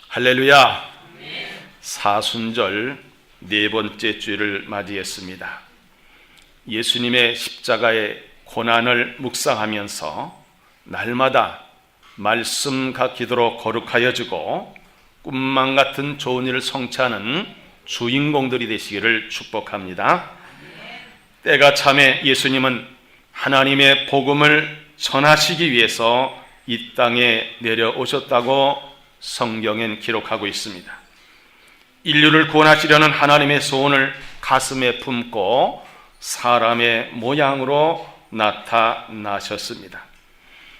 할렐루야. 사순절 네 번째 주일을 맞이했습니다. 예수님의 십자가의 고난을 묵상하면서 날마다 말씀과 기도로 거룩하여 주고 꿈만 같은 좋은 일을 성취하는 주인공들이 되시기를 축복합니다. 때가 참에 예수님은 하나님의 복음을 전하시기 위해서 이 땅에 내려오셨다고 성경엔 기록하고 있습니다. 인류를 구원하시려는 하나님의 소원을 가슴에 품고 사람의 모양으로 나타나셨습니다.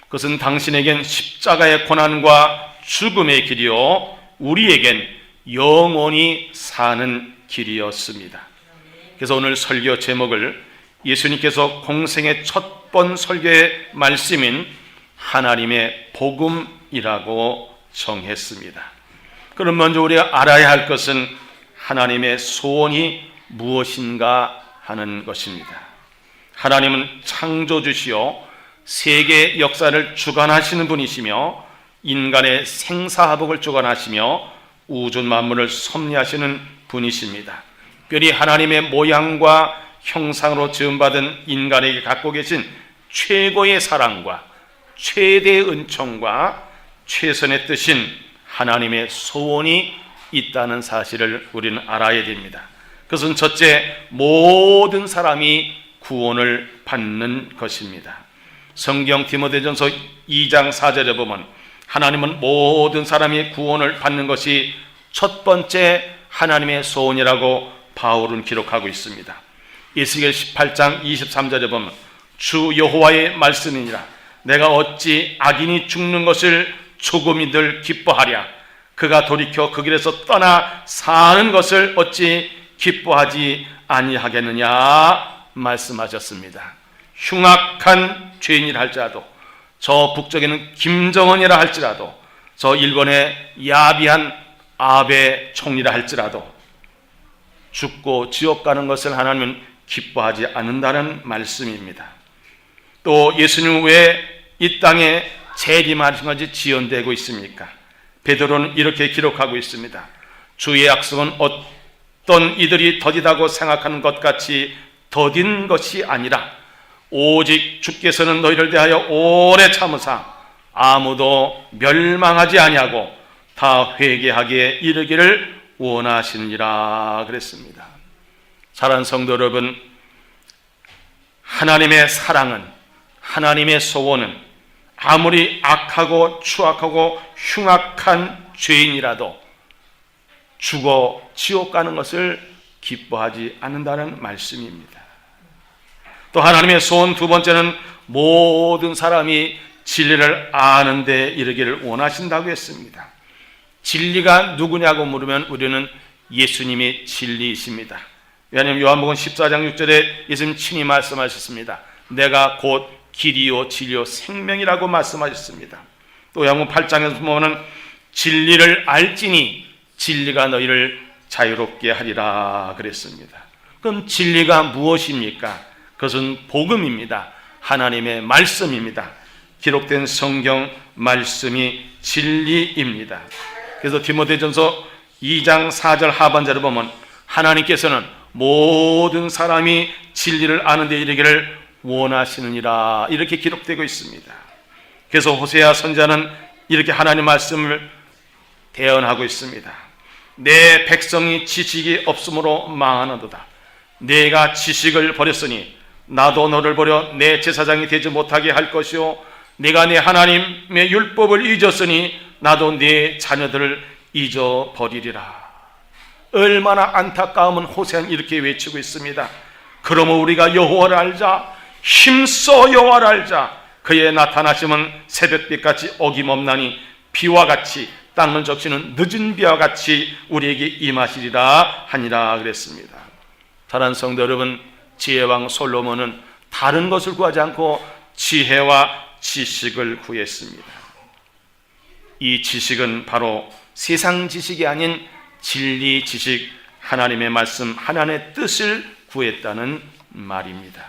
그것은 당신에겐 십자가의 고난과 죽음의 길이요, 우리에겐 영원히 사는 길이었습니다. 그래서 오늘 설교 제목을 예수님께서 공생의 첫 번 설교의 말씀인 하나님의 복음이라고 정했습니다. 그럼 먼저 우리가 알아야 할 것은 하나님의 소원이 무엇인가 하는 것입니다. 하나님은 창조주시요 세계 역사를 주관하시는 분이시며 인간의 생사화복을 주관하시며 우주 만물을 섭리하시는 분이십니다. 특별히 하나님의 모양과 형상으로 지음받은 인간에게 갖고 계신 최고의 사랑과 최대의 은총과 최선의 뜻인 하나님의 소원이 있다는 사실을 우리는 알아야 됩니다. 그것은 첫째, 모든 사람이 구원을 받는 것입니다. 성경 디모데전서 2장 4절에 보면 하나님은 모든 사람이 구원을 받는 것이 첫 번째 하나님의 소원이라고 바울은 기록하고 있습니다. 에스겔 18장 23절에 보면 주 여호와의 말씀이니라 내가 어찌 악인이 죽는 것을 조금이들 기뻐하랴 그가 돌이켜 그 길에서 떠나 사는 것을 어찌 기뻐하지 아니하겠느냐 말씀하셨습니다. 흉악한 죄인이라 할지라도, 저 북쪽에는 김정은이라 할지라도, 저 일본의 야비한 아베 총리라 할지라도 죽고 지옥 가는 것을 하나님은 기뻐하지 않는다는 말씀입니다. 또 예수님은 왜 이 땅에 재림하신 것이 지연되고 있습니까? 베드로는 이렇게 기록하고 있습니다. 주의 약속은 어떤 이들이 더디다고 생각하는 것 같이 더딘 것이 아니라 오직 주께서는 너희를 대하여 오래 참으사 아무도 멸망하지 아니하고 다 회개하기에 이르기를 원하시니라 그랬습니다. 사랑하는 성도 여러분, 하나님의 사랑은, 하나님의 소원은 아무리 악하고 추악하고 흉악한 죄인이라도 죽어 지옥 가는 것을 기뻐하지 않는다는 말씀입니다. 또 하나님의 소원 두 번째는 모든 사람이 진리를 아는 데 이르기를 원하신다고 했습니다. 진리가 누구냐고 물으면 우리는 예수님이 진리이십니다. 왜냐하면 요한복음 14장 6절에 예수님 친히 말씀하셨습니다. 내가 곧 길이요 진리요 생명이라고 말씀하셨습니다. 또 요한복음 8장에서 보면 진리를 알지니 진리가 너희를 자유롭게 하리라 그랬습니다. 그럼 진리가 무엇입니까? 그것은 복음입니다. 하나님의 말씀입니다. 기록된 성경 말씀이 진리입니다. 그래서 디모데전서 2장 4절 하반절을 보면 하나님께서는 모든 사람이 진리를 아는 데 이르기를 원하시느니라 이렇게 기록되고 있습니다. 그래서 호세아 선지자는 이렇게 하나님 말씀을 대언하고 있습니다. 내 백성이 지식이 없으므로 망하는도다. 내가 지식을 버렸으니 나도 너를 버려 내 제사장이 되지 못하게 할 것이요 내가 내 하나님의 율법을 잊었으니 나도 네 자녀들을 잊어버리리라. 얼마나 안타까움은 호세아는 이렇게 외치고 있습니다. 그러므로 우리가 여호와를 알자, 힘써 여호와를 알자. 그의 나타나심은 새벽빛같이 어김없나니 비와 같이 땅을 적시는 늦은 비와 같이 우리에게 임하시리라 하니라 그랬습니다. 사랑하는 성도 여러분, 지혜왕 솔로몬은 다른 것을 구하지 않고 지혜와 지식을 구했습니다. 이 지식은 바로 세상 지식이 아닌 진리 지식, 하나님의 말씀, 하나님의 뜻을 구했다는 말입니다.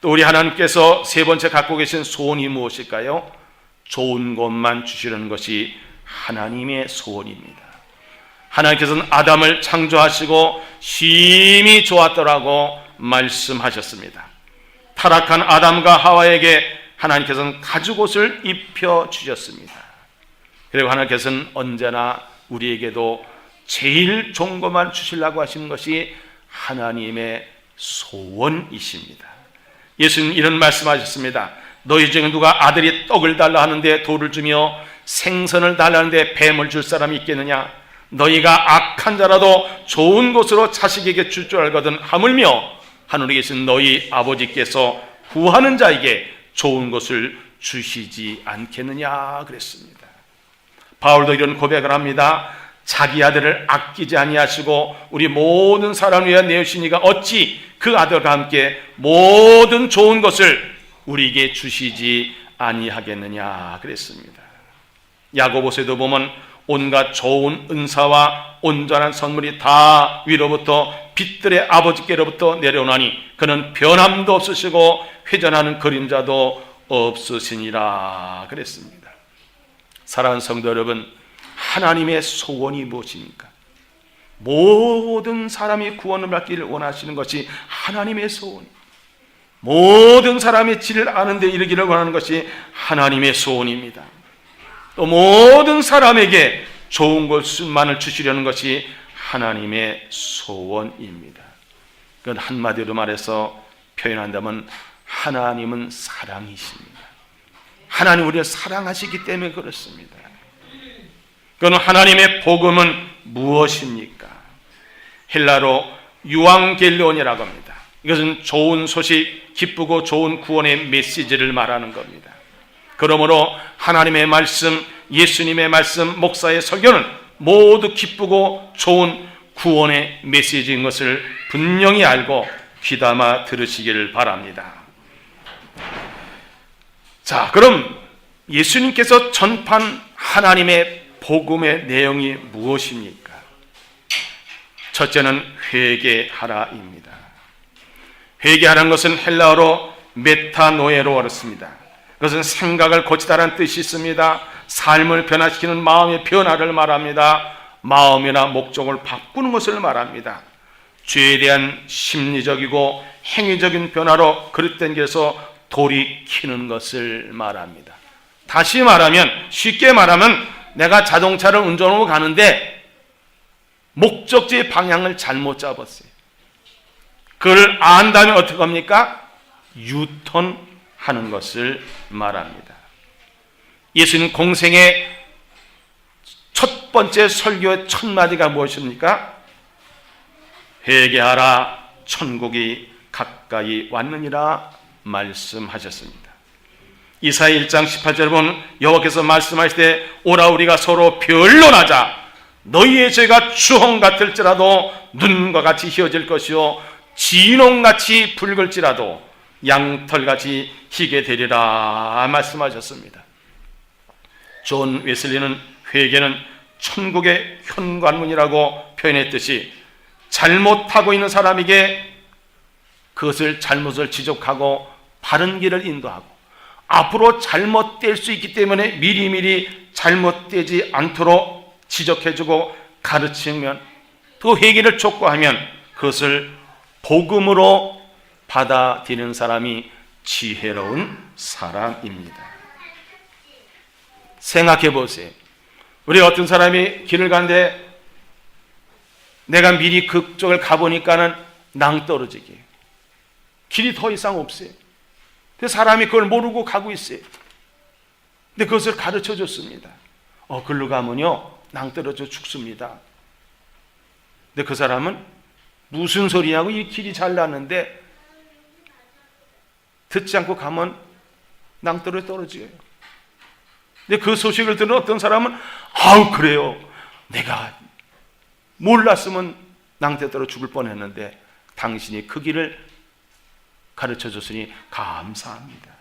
또 우리 하나님께서 세 번째 갖고 계신 소원이 무엇일까요? 좋은 것만 주시려는 것이 하나님의 소원입니다. 하나님께서는 아담을 창조하시고 심히 좋았더라고 말씀하셨습니다. 타락한 아담과 하와에게 하나님께서는 가죽옷을 입혀주셨습니다. 그리고 하나님께서는 언제나 우리에게도 제일 좋은 것만 주시려고 하시는 것이 하나님의 소원이십니다. 예수님 이런 말씀하셨습니다. 너희 중에 누가 아들이 떡을 달라 하는데 돌을 주며 생선을 달라 하는데 뱀을 줄 사람이 있겠느냐? 너희가 악한 자라도 좋은 것으로 자식에게 줄 줄 알거든 하물며 하늘에 계신 너희 아버지께서 구하는 자에게 좋은 것을 주시지 않겠느냐 그랬습니다. 바울도 이런 고백을 합니다. 자기 아들을 아끼지 아니하시고 우리 모든 사람을 위하여 내으시니가 어찌 그 아들과 함께 모든 좋은 것을 우리에게 주시지 아니하겠느냐 그랬습니다. 야고보서에도 보면 온갖 좋은 은사와 온전한 선물이 다 위로부터 빛들의 아버지께로부터 내려오나니 그는 변함도 없으시고 회전하는 그림자도 없으시니라 그랬습니다. 사랑하는 성도 여러분, 하나님의 소원이 무엇입니까? 모든 사람이 구원을 받기를 원하시는 것이 하나님의 소원, 모든 사람이 진리를 아는 데 이르기를 원하는 것이 하나님의 소원입니다. 또 모든 사람에게 좋은 것만을 주시려는 것이 하나님의 소원입니다. 그건 한마디로 말해서 표현한다면 하나님은 사랑이십니다. 하나님 우리를 사랑하시기 때문에 그렇습니다. 그건 하나님의 복음은 무엇입니까? 헬라로 유앙겔리온이라고 합니다. 이것은 좋은 소식, 기쁘고 좋은 구원의 메시지를 말하는 겁니다. 그러므로 하나님의 말씀, 예수님의 말씀, 목사의 설교는 모두 기쁘고 좋은 구원의 메시지인 것을 분명히 알고 귀담아 들으시기를 바랍니다. 자, 그럼 예수님께서 전파한 하나님의 복음의 내용이 무엇입니까? 첫째는 회개하라입니다. 회개하라는 것은 헬라어로 메타노에로 어렵습니다. 그것은 생각을 고치다라는 뜻이 있습니다. 삶을 변화시키는 마음의 변화를 말합니다. 마음이나 목적을 바꾸는 것을 말합니다. 죄에 대한 심리적이고 행위적인 변화로 그릇된 길에서 돌이키는 것을 말합니다. 다시 말하면, 쉽게 말하면 내가 자동차를 운전하고 가는데 목적지의 방향을 잘못 잡았어요. 그걸 안다면 어떻게 합니까? 유턴하는 것을 말합니다. 예수님 공생의 첫 번째 설교의 첫 마디가 무엇입니까? 회개하라, 천국이 가까이 왔느니라 말씀하셨습니다. 이사야 1장 18절에 보면 여호와께서 말씀하실 때 오라 우리가 서로 변론하자. 너희의 죄가 주홍 같을지라도 눈과 같이 휘어질 것이요 진홍같이 붉을지라도 양털같이 희게 되리라 말씀하셨습니다. 존 웨슬리는 회개는 천국의 현관문이라고 표현했듯이 잘못하고 있는 사람에게 그것을 잘못을 지적하고 바른 길을 인도하고 앞으로 잘못될 수 있기 때문에 미리미리 잘못되지 않도록 지적해주고 가르치면 그 회개를 촉구하면 그것을 복음으로 받아들이는 사람이 지혜로운 사람입니다. 생각해 보세요. 우리 어떤 사람이 길을 가는데 내가 미리 그쪽을 가보니까는 낭떠러지게 길이 더 이상 없어요. 그 사람이 그걸 모르고 가고 있어요. 근데 그것을 가르쳐 줬습니다. 글로 가면요 낭떠러져 죽습니다. 근데 그 사람은 무슨 소리냐고 이 길이 잘 났는데 듣지 않고 가면 낭떠러져 떨어져요. 근데 그 소식을 듣는 어떤 사람은 그래요. 내가 몰랐으면 낭떠러져 죽을 뻔했는데 당신이 그 길을 가르쳐 줬으니 감사합니다.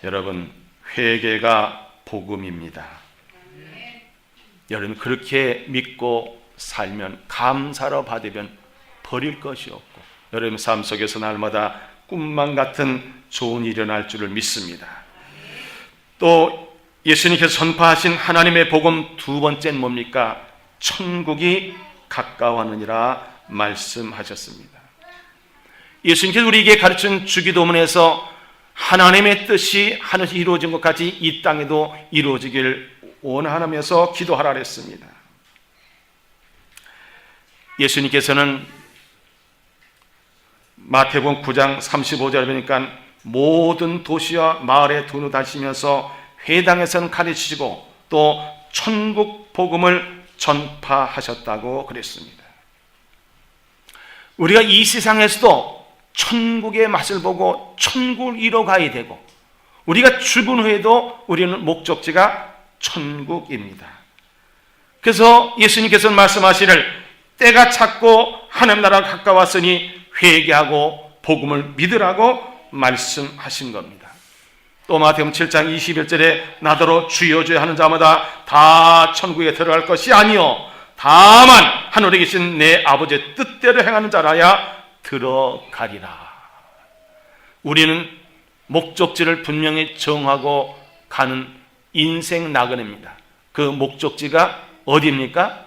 여러분, 회개가 복음입니다. 여러분 그렇게 믿고 살면 감사로 받으면 버릴 것이 없고 여러분 삶 속에서 날마다 꿈만 같은 좋은 일이 일어날 줄을 믿습니다. 또 예수님께서 선포하신 하나님의 복음 두 번째는 뭡니까? 천국이 가까워하느니라 말씀하셨습니다. 예수님께서 우리에게 가르친 주기도문에서 하나님의 뜻이 하늘에서 이루어진 것 같이 이 땅에도 이루어지길 원하면서 기도하라 했습니다. 예수님께서는 마태복음 9장 35절에 보니까 모든 도시와 마을에 두루 다니시면서 회당에서는 가르치시고 또 천국 복음을 전파하셨다고 그랬습니다. 우리가 이 세상에서도 천국의 맛을 보고 천국을 이뤄가야 되고, 우리가 죽은 후에도 우리는 목적지가 천국입니다. 그래서 예수님께서는 말씀하시를 때가 찼고 하나님 나라가 가까웠으니 회개하고 복음을 믿으라고 말씀하신 겁니다. 또 마태복음 7장 21절에 나더러 주여 주여 하는 자마다 다 천국에 들어갈 것이 아니요 다만 하늘에 계신 내 아버지의 뜻대로 행하는 자라야 들어가리라. 우리는 목적지를 분명히 정하고 가는 인생 나그네입니다. 그 목적지가 어디입니까?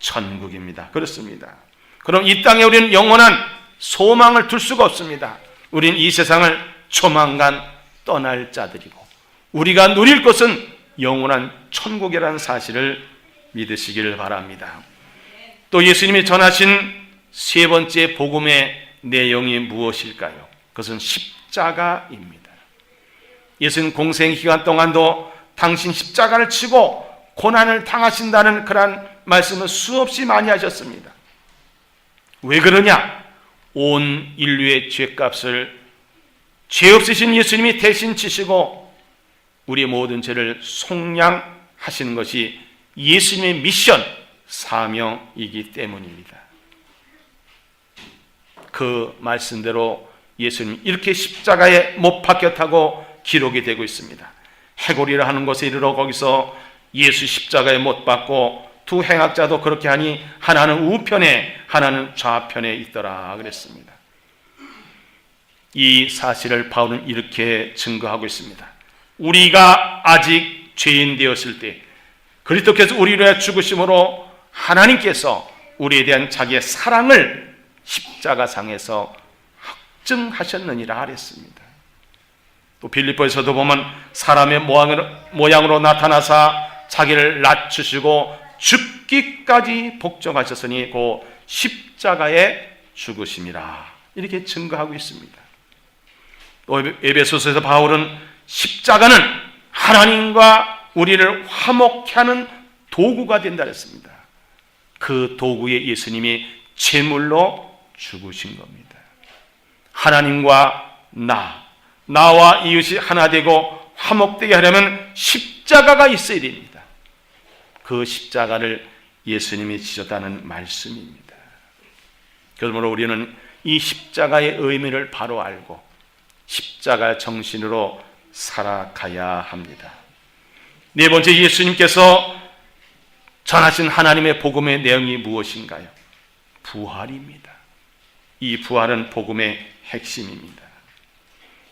천국입니다. 그렇습니다. 그럼 이 땅에 우리는 영원한 소망을 둘 수가 없습니다. 우리는 이 세상을 조만간 떠날 자들이고 우리가 누릴 것은 영원한 천국이라는 사실을 믿으시기를 바랍니다. 또 예수님이 전하신 세 번째 복음의 내용이 무엇일까요? 그것은 십자가입니다. 예수님 공생 기간 동안도 당신 십자가를 치고 고난을 당하신다는 그런 말씀을 수없이 많이 하셨습니다. 왜 그러냐? 온 인류의 죄값을 죄 없으신 예수님이 대신 지시고 우리의 모든 죄를 속량하시는 것이 예수님의 미션, 사명이기 때문입니다. 그 말씀대로 예수님 이렇게 십자가에 못 박혔다고 기록이 되고 있습니다. 해골이라 하는 곳에 이르러 거기서 예수 십자가에 못 박고 두 행악자도 그렇게 하니 하나는 우편에 하나는 좌편에 있더라 그랬습니다. 이 사실을 바울은 이렇게 증거하고 있습니다. 우리가 아직 죄인 되었을 때 그리스도께서 우리를 위해 죽으심으로 하나님께서 우리에 대한 자기의 사랑을 십자가상에서 확증하셨느니라 그랬습니다. 또 빌립보에서도 보면 사람의 모양으로 나타나사 자기를 낮추시고 죽기까지 복종하셨으니 그 십자가에 죽으심이라 이렇게 증거하고 있습니다. 또 에베소서에서 바울은 십자가는 하나님과 우리를 화목케 하는 도구가 된다 했습니다. 그 도구에 예수님이 제물로 죽으신 겁니다. 하나님과 나와 이웃이 하나 되고 화목되게 하려면 십자가가 있어야 됩니다. 그 십자가를 예수님이 지셨다는 말씀입니다. 그러므로 우리는 이 십자가의 의미를 바로 알고 십자가 정신으로 살아가야 합니다. 네 번째, 예수님께서 전하신 하나님의 복음의 내용이 무엇인가요? 부활입니다. 이 부활은 복음의 핵심입니다.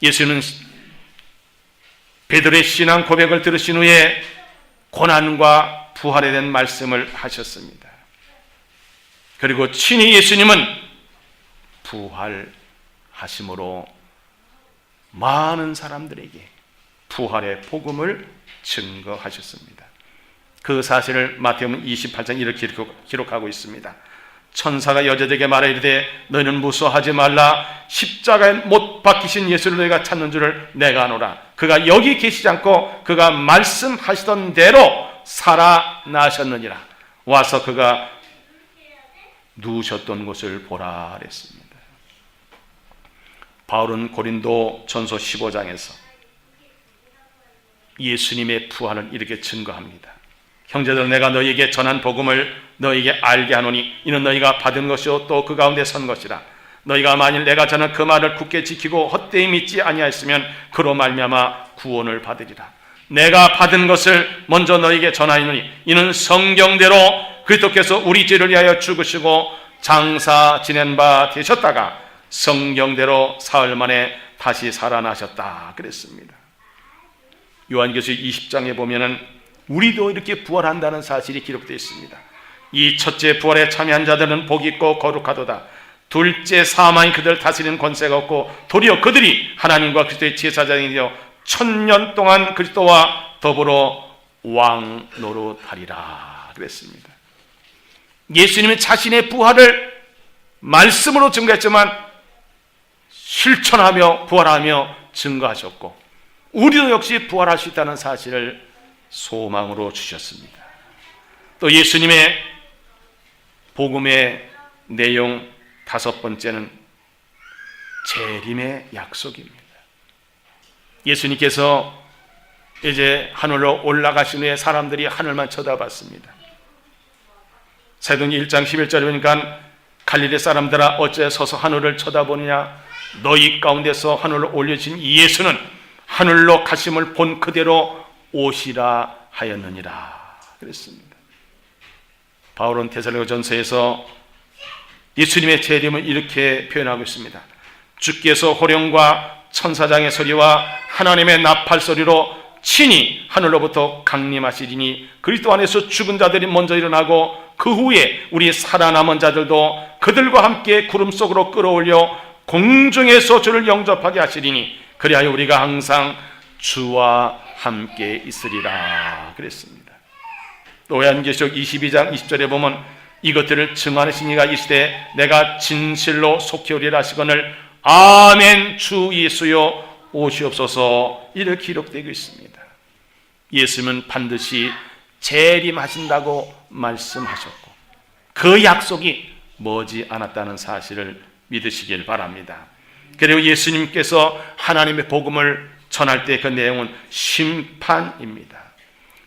예수는 베드로의 신앙 고백을 들으신 후에 고난과 부활에 대한 말씀을 하셨습니다. 그리고 친히 예수님은 부활하심으로 많은 사람들에게 부활의 복음을 증거하셨습니다. 그 사실을 마태복음 28장 이렇게 기록하고 있습니다. 천사가 여자들에게 말하 이르되 너희는 무서워하지 말라. 십자가에 못 박히신 예수를 너희가 찾는 줄을 내가 아노라. 그가 여기 계시지 않고 그가 말씀하시던 대로 살아나셨느니라. 와서 그가 누우셨던 곳을 보라 그랬습니다. 바울은 고린도 전서 15장에서 예수님의 부활을 이렇게 증거합니다. 형제들, 내가 너희에게 전한 복음을 너희에게 알게 하노니 이는 너희가 받은 것이요 또 그 가운데 선 것이라. 너희가 만일 내가 전한 그 말을 굳게 지키고 헛되이 믿지 아니하였으면 그로 말미암아 구원을 받으리라. 내가 받은 것을 먼저 너희에게 전하노니 이는 성경대로 그리스도께서 우리 죄를 위하여 죽으시고 장사 지낸 바 되셨다가 성경대로 사흘 만에 다시 살아나셨다 그랬습니다. 요한계시록 20장에 보면은 우리도 이렇게 부활한다는 사실이 기록되어 있습니다. 이 첫째 부활에 참여한 자들은 복이 있고 거룩하도다. 둘째 사망이 그들 다스리는 권세가 없고 도리어 그들이 하나님과 그리스도의 제사장이 되어 1000년 동안 그리스도와 더불어 왕 노릇하리라 그랬습니다. 예수님은 자신의 부활을 말씀으로 증거했지만 실천하며 부활하며 증거하셨고 우리도 역시 부활할 수 있다는 사실을 소망으로 주셨습니다. 또 예수님의 복음의 내용 다섯 번째는 재림의 약속입니다. 예수님께서 이제 하늘로 올라가신 후에 사람들이 하늘만 쳐다봤습니다. 사도행전 1장 11절에 보니까 갈릴리 사람들아 어째 서서 하늘을 쳐다보느냐 너희 가운데서 하늘로 올려진 예수는 하늘로 가심을 본 그대로 오시라 하였느니라 그랬습니다. 바울은 데살로니가전서에서 예수님의 재림을 이렇게 표현하고 있습니다. 주께서 호령과 천사장의 소리와 하나님의 나팔 소리로 친히 하늘로부터 강림하시리니 그리스도 안에서 죽은 자들이 먼저 일어나고 그 후에 우리 살아남은 자들도 그들과 함께 구름 속으로 끌어올려 공중에서 주를 영접하게 하시리니 그리하여 우리가 항상 주와 함께 있으리라 그랬습니다. 또 요한계시록 22장 20절에 보면 이것들을 증언하신 이가 이르시되 내가 진실로 속히 오리라 하시거늘 아멘 주 예수여 오시옵소서 이렇게 기록되고 있습니다. 예수님은 반드시 재림하신다고 말씀하셨고 그 약속이 머지 않았다는 사실을 믿으시길 바랍니다. 그리고 예수님께서 하나님의 복음을 전할 때 그 내용은 심판입니다.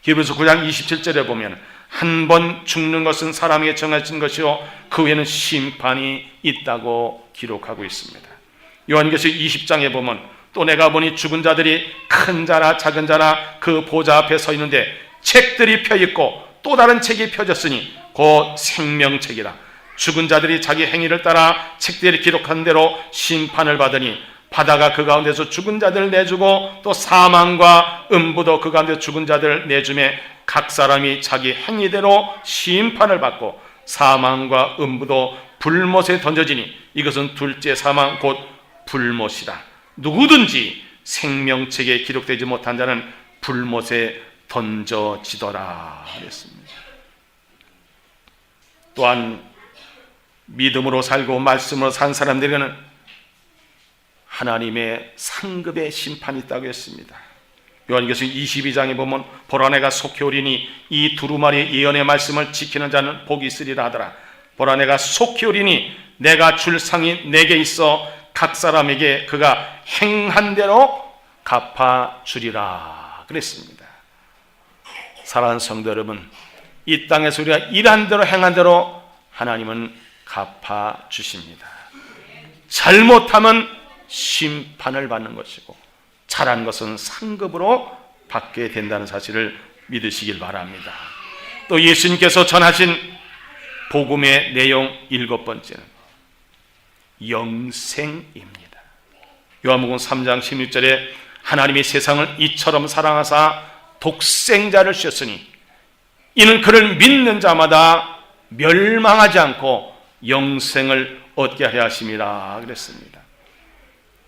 히브리서 9장 27절에 보면 한 번 죽는 것은 사람에게 정해진 것이요 그 후에는 심판이 있다고 기록하고 있습니다. 요한계시록 20장에 보면 또 내가 보니 죽은 자들이 큰 자나 작은 자나 그 보좌 앞에 서 있는데 책들이 펴있고 또 다른 책이 펴졌으니 곧 생명책이라. 죽은 자들이 자기 행위를 따라 책들이 기록한 대로 심판을 받으니 바다가 그 가운데서 죽은 자들을 내주고 또 사망과 음부도 그 가운데 죽은 자들을 내주매 각 사람이 자기 행위대로 심판을 받고 사망과 음부도 불못에 던져지니 이것은 둘째 사망 곧 불못이라. 누구든지 생명책에 기록되지 못한 자는 불못에 던져지더라 그랬습니다. 또한 믿음으로 살고 말씀으로 산 사람들에게는 하나님의 상급의 심판이 있다고 했습니다. 요한계시록 22장에 보면 보라 내가 속히 오리니 이 두루마리 예언의 말씀을 지키는 자는 복이 있으리라 하더라. 보라 내가 속히 오리니 내가 줄 상이 내게 있어 각 사람에게 그가 행한 대로 갚아주리라 그랬습니다. 사랑하는 성도 여러분, 이 땅에서 우리가 일한 대로 행한 대로 하나님은 갚아주십니다. 잘못하면 심판을 받는 것이고 잘한 것은 상급으로 받게 된다는 사실을 믿으시길 바랍니다. 또 예수님께서 전하신 복음의 내용 일곱 번째는 영생입니다. 요한복음 3장 16절에 하나님이 세상을 이처럼 사랑하사 독생자를 주셨으니 이는 그를 믿는 자마다 멸망하지 않고 영생을 얻게 하려 하심이라 그랬습니다.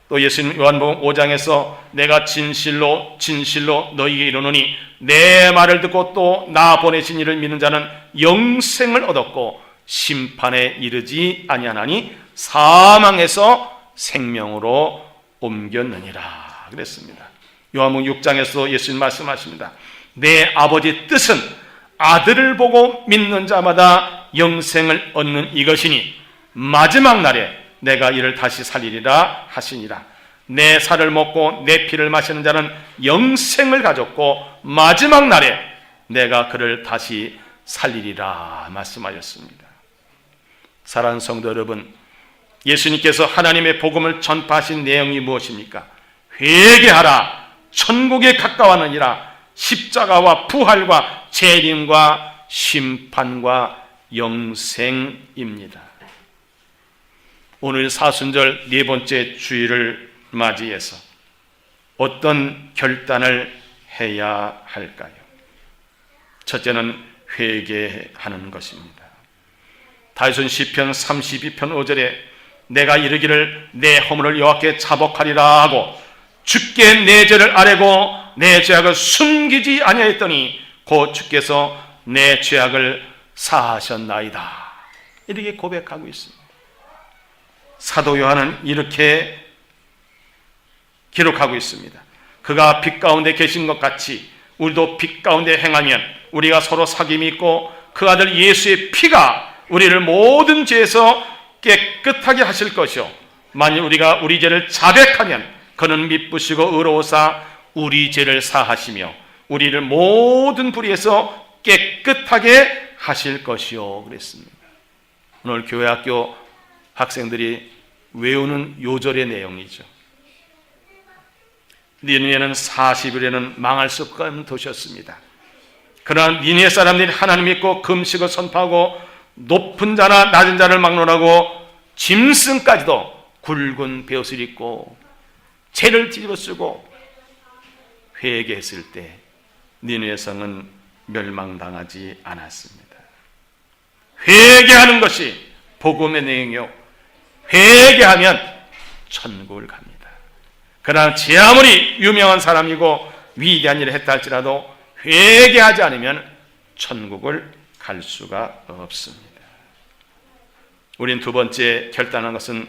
또 예수님 요한복음 5장에서 내가 진실로 너희에게 이르노니 내 말을 듣고 또 나 보내신 이를 믿는 자는 영생을 얻었고 심판에 이르지 아니하나니 사망에서 생명으로 옮겼느니라 그랬습니다. 요한복음 6장에서 예수님 말씀하십니다. 내 아버지 뜻은 아들을 보고 믿는 자마다 영생을 얻는 이것이니 마지막 날에 내가 이를 다시 살리리라 하시니라. 내 살을 먹고 내 피를 마시는 자는 영생을 가졌고 마지막 날에 내가 그를 다시 살리리라 말씀하셨습니다. 사랑하는 성도 여러분, 예수님께서 하나님의 복음을 전파하신 내용이 무엇입니까? 회개하라, 천국에 가까웠느니라. 십자가와 부활과 재림과 심판과 영생입니다. 오늘 사순절 네 번째 주일을 맞이해서 어떤 결단을 해야 할까요? 첫째는 회개하는 것입니다. 다윗은 시편 32편 5절에 내가 이르기를 내 허물을 여호와께 자복하리라 하고 주께 내 죄를 아뢰고 내 죄악을 숨기지 아니하였더니 곧 주께서 내 죄악을 사하셨나이다. 이렇게 고백하고 있습니다. 사도 요한은 이렇게 기록하고 있습니다. 그가 빛 가운데 계신 것 같이 우리도 빛 가운데 행하면 우리가 서로 사귐이 있고 그 아들 예수의 피가 우리를 모든 죄에서 깨끗하게 하실 것이요 만일 우리가 우리 죄를 자백하면 그는 미쁘시고 의로우사 우리 죄를 사하시며 우리를 모든 불의에서 깨끗하게 하실 것이요 그랬습니다. 오늘 교회학교 학생들이 외우는 요절의 내용이죠. 니느웨는 40일에는 망할 수 없는 도시였습니다. 그러나 니느웨 사람들이 하나님 믿고 금식을 선포하고 높은 자나 낮은 자를 막론하고 짐승까지도 굵은 베옷을 입고 죄를 뒤집어 쓰고 회개했을 때 니느웨 성은 멸망당하지 않았습니다. 회개하는 것이 복음의 내용이요 회개하면 천국을 갑니다. 그러나 제 아무리 유명한 사람이고 위대한 일을 했다 할지라도 회개하지 않으면 천국을 갈 수가 없습니다. 우린 두 번째 결단한 것은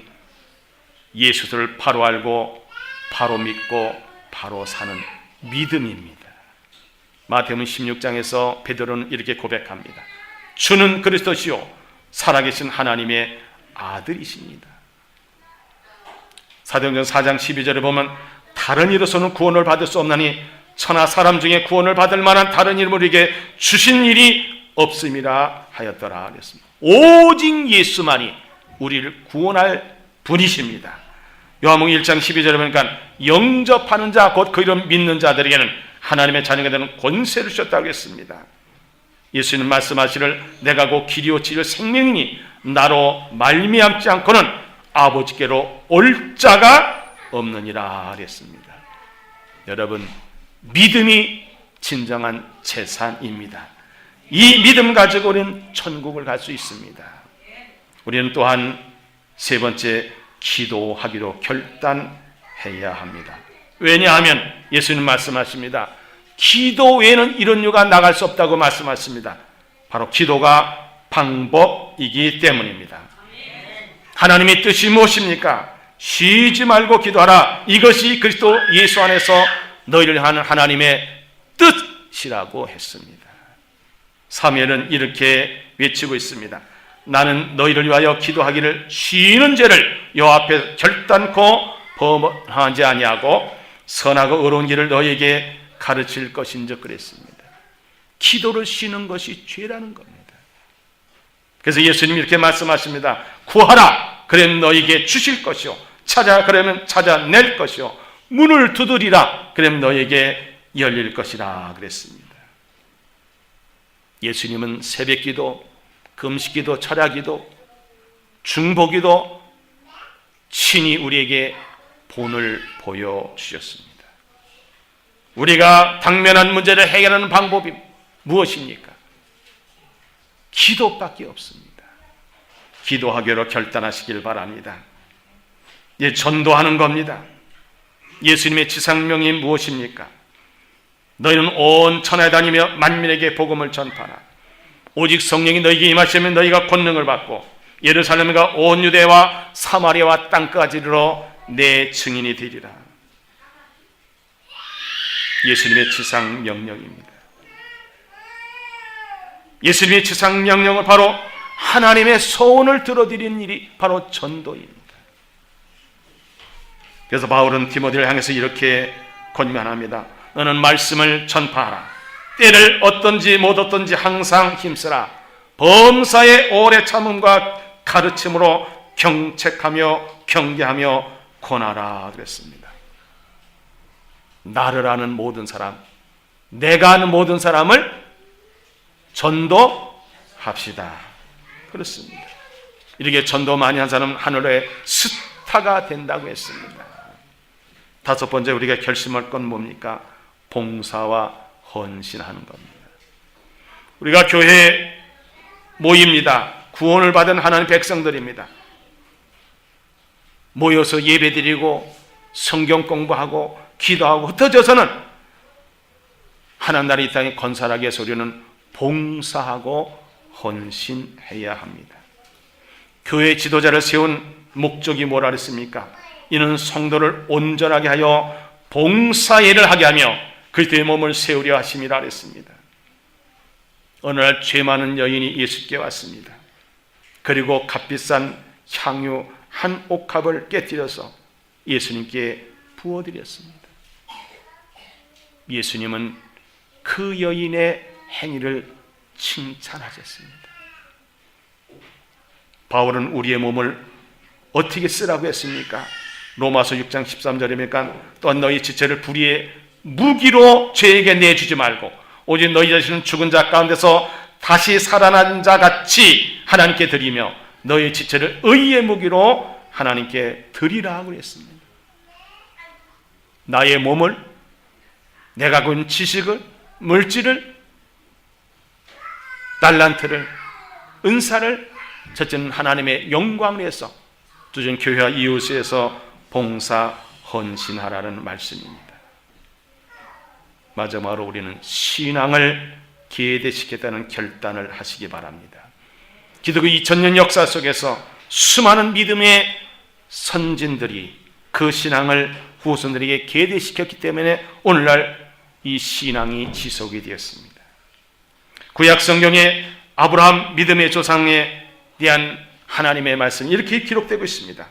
예수를 바로 알고 바로 믿고 바로 사는 믿음입니다. 마태복음 16장에서 베드로는 이렇게 고백합니다. 주는 그리스도시요 살아계신 하나님의 아들이십니다. 사도행전 4장 12절에 보면 다른 이로서는 구원을 받을 수 없나니 천하 사람 중에 구원을 받을 만한 다른 이름을 우리에게 주신 일이 없음이라 하였더라 그랬습니다. 오직 예수만이 우리를 구원할 분이십니다. 요한복음 1장 12절에 보니까 영접하는 자 곧 그 이름 믿는 자들에게는 하나님의 자녀가 되는 권세를 주셨다고 했습니다. 예수님 말씀하시를 내가 곧 길이요 진리요 생명이니 나로 말미암지 않고는 아버지께로 올 자가 없느니라 그랬습니다. 여러분 믿음이 진정한 재산입니다. 이 믿음 가지고 우리는 천국을 갈 수 있습니다. 우리는 또한 세 번째 기도하기로 결단해야 합니다. 왜냐하면 예수님 말씀하십니다. 기도 외에는 이런 유가 나갈 수 없다고 말씀하십니다. 바로 기도가 방법이기 때문입니다. 하나님의 뜻이 무엇입니까? 쉬지 말고 기도하라. 이것이 그리스도 예수 안에서 너희를 향하는 하나님의 뜻이라고 했습니다. 사무엘은 이렇게 외치고 있습니다. 나는 너희를 위하여 기도하기를 쉬는 죄를 여호와 앞에 결단코 범하지 아니하고 선하고 의로운 길을 너희에게 가르칠 것인즉 그랬습니다. 기도를 쉬는 것이 죄라는 겁니다. 그래서 예수님이 이렇게 말씀하십니다. 구하라 그러면 너희에게 주실 것이요 찾아 그러면 찾아낼 것이요 문을 두드리라 그러면 너희에게 열릴 것이라 그랬습니다. 예수님은 새벽기도, 금식기도, 철야기도, 중보기도 친히 우리에게 본을 보여주셨습니다. 우리가 당면한 문제를 해결하는 방법이 무엇입니까? 기도밖에 없습니다. 기도하기로 결단하시길 바랍니다. 전도하는 겁니다. 예수님의 지상명이 무엇입니까? 너희는 온 천하에 다니며 만민에게 복음을 전파하라. 오직 성령이 너희에게 임하시면 너희가 권능을 받고 예루살렘과 온 유대와 사마리아와 땅까지 이르러 내 증인이 되리라. 예수님의 지상명령입니다. 예수님의 지상명령은 바로 하나님의 소원을 들어드리는 일이 바로 전도입니다. 그래서 바울은 디모데를 향해서 이렇게 권면합니다. 너는 말씀을 전파하라. 때를 어떤지 못 어떤지 항상 힘쓰라. 범사의 오래 참음과 가르침으로 경책하며 경계하며 권하라 그랬습니다. 나를 아는 모든 사람, 내가 아는 모든 사람을 전도합시다. 그렇습니다. 이렇게 전도 많이 한 사람은 하늘의 스타가 된다고 했습니다. 다섯 번째 우리가 결심할 건 뭡니까? 봉사와 헌신하는 겁니다. 우리가 교회에 모입니다. 구원을 받은 하나님의 백성들입니다. 모여서 예배드리고 성경 공부하고 기도하고 흩어져서는 하나님 나라 이 땅에 건설하기 위해서 우리는 봉사하고 헌신해야 합니다. 교회 지도자를 세운 목적이 뭐라 그랬습니까? 이는 성도를 온전하게 하여 봉사일을 하게 하며 그리스도의 몸을 세우려 하심이라 그랬습니다. 어느 날 죄 많은 여인이 예수께 왔습니다. 그리고 값비싼 향유 한 옥합을 깨뜨려서 예수님께 부어드렸습니다. 예수님은 그 여인의 행위를 칭찬하셨습니다. 바울은 우리의 몸을 어떻게 쓰라고 했습니까? 로마서 6장 13절에 보니까 또한 너희 지체를 불의의 무기로 죄에게 내주지 말고 오직 너희 자신은 죽은 자 가운데서 다시 살아난 자 같이 하나님께 드리며 너희 지체를 의의 무기로 하나님께 드리라고 했습니다. 나의 몸을, 내가 갖고 있는 지식을, 물질을, 달란트를, 은사를 첫째는 하나님의 영광을 위해서, 두째는 교회와 이웃에 서 봉사 헌신하라는 말씀입니다. 마지막으로 우리는 신앙을 계대시키겠다는 결단을 하시기 바랍니다. 기독교 2000년 역사 속에서 수많은 믿음의 선진들이 그 신앙을 후손들에게 계대시켰기 때문에 오늘날 이 신앙이 지속이 되었습니다. 구약 성경에 아브라함 믿음의 조상에 대한 하나님의 말씀이 이렇게 기록되고 있습니다.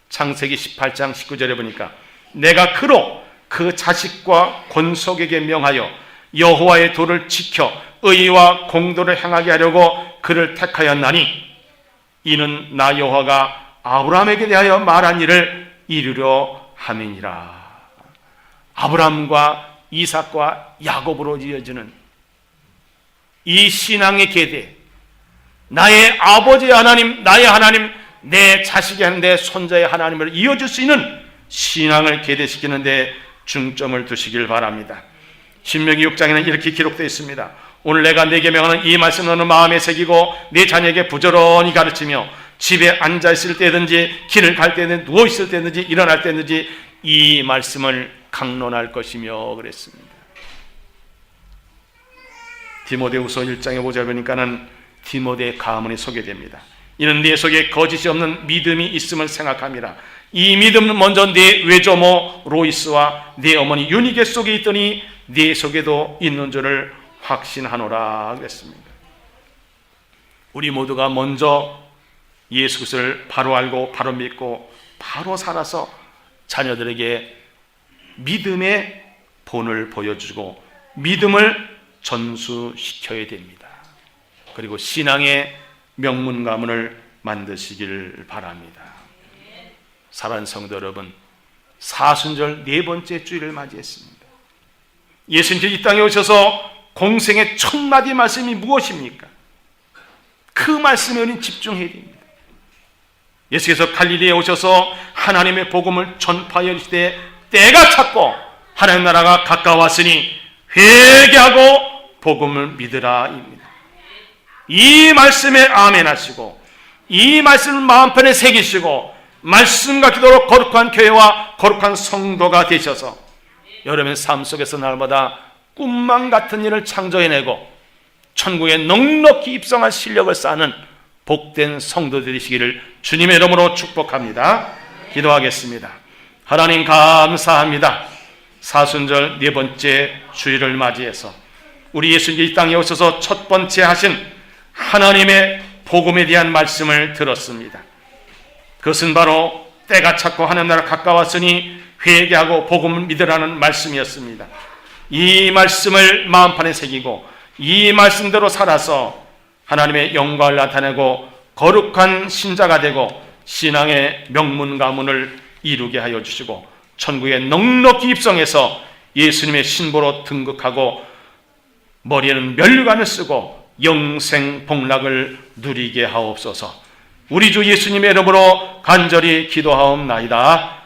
창세기 18장 19절에 보니까 내가 그로 그 자식과 권속에게 명하여 여호와의 도를 지켜 의와 공도를 행하게 하려고 그를 택하였나니 이는 나 여호와가 아브라함에게 대하여 말한 일을 이루려 함이니라. 아브라함과 이삭과 야곱으로 이어지는 이 신앙의 계대, 나의 아버지의 하나님, 나의 하나님, 내 자식의 내 손자의 하나님을 이어줄 수 있는 신앙을 계대시키는 데 중점을 두시길 바랍니다. 신명기 6장에는 이렇게 기록되어 있습니다. 오늘 내가 네게 명하는 이 말씀을 너는 마음에 새기고 네 자녀에게 부지런히 가르치며 집에 앉아있을 때든지 길을 갈 때든지 누워있을 때든지 일어날 때든지 이 말씀을 강론할 것이며 그랬습니다. 디모데후서 1장에 보자 보니까는 디모데의 가문이 소개됩니다. 이는 네 속에 거짓이 없는 믿음이 있음을 생각함이라. 이 믿음은 먼저 네 외조모 로이스와 네 어머니 유니게 속에 있더니 네 속에도 있는 줄을 확신하노라 그랬습니다. 우리 모두가 먼저 예수 그리스도를 바로 알고 바로 믿고 바로 살아서 자녀들에게 믿음의 본을 보여주고 믿음을 전수시켜야 됩니다. 그리고 신앙의 명문 가문을 만드시길 바랍니다. 사랑하는 성도 여러분, 사순절 네 번째 주일을 맞이했습니다. 예수님께서 이 땅에 오셔서 공생의 첫 마디 말씀이 무엇입니까? 그 말씀에 우리는 집중해야 됩니다. 예수께서 갈릴리에 오셔서 하나님의 복음을 전파하여 주시되 때가 찼고 하나님 나라가 가까웠으니 회개하고 복음을 믿으라입니다. 이 말씀에 아멘하시고 이 말씀을 마음편에 새기시고 말씀과 기도로 거룩한 교회와 거룩한 성도가 되셔서 여러분의 삶 속에서 날마다 꿈만 같은 일을 창조해내고 천국에 넉넉히 입성할 실력을 쌓는 복된 성도 되시기를 주님의 이름으로 축복합니다. 기도하겠습니다. 하나님 감사합니다. 사순절 네 번째 주일을 맞이해서 우리 예수님이 이 땅에 오셔서 첫 번째 하신 하나님의 복음에 대한 말씀을 들었습니다. 그것은 바로 때가 찼고 하나님 나라 가까웠으니 회개하고 복음을 믿으라는 말씀이었습니다. 이 말씀을 마음판에 새기고 이 말씀대로 살아서 하나님의 영광을 나타내고 거룩한 신자가 되고 신앙의 명문 가문을 이루게 하여 주시고 천국에 넉넉히 입성해서 예수님의 신부로 등극하고 머리에는 면류관을 쓰고 영생 복락을 누리게 하옵소서. 우리 주 예수님의 이름으로 간절히 기도하옵나이다.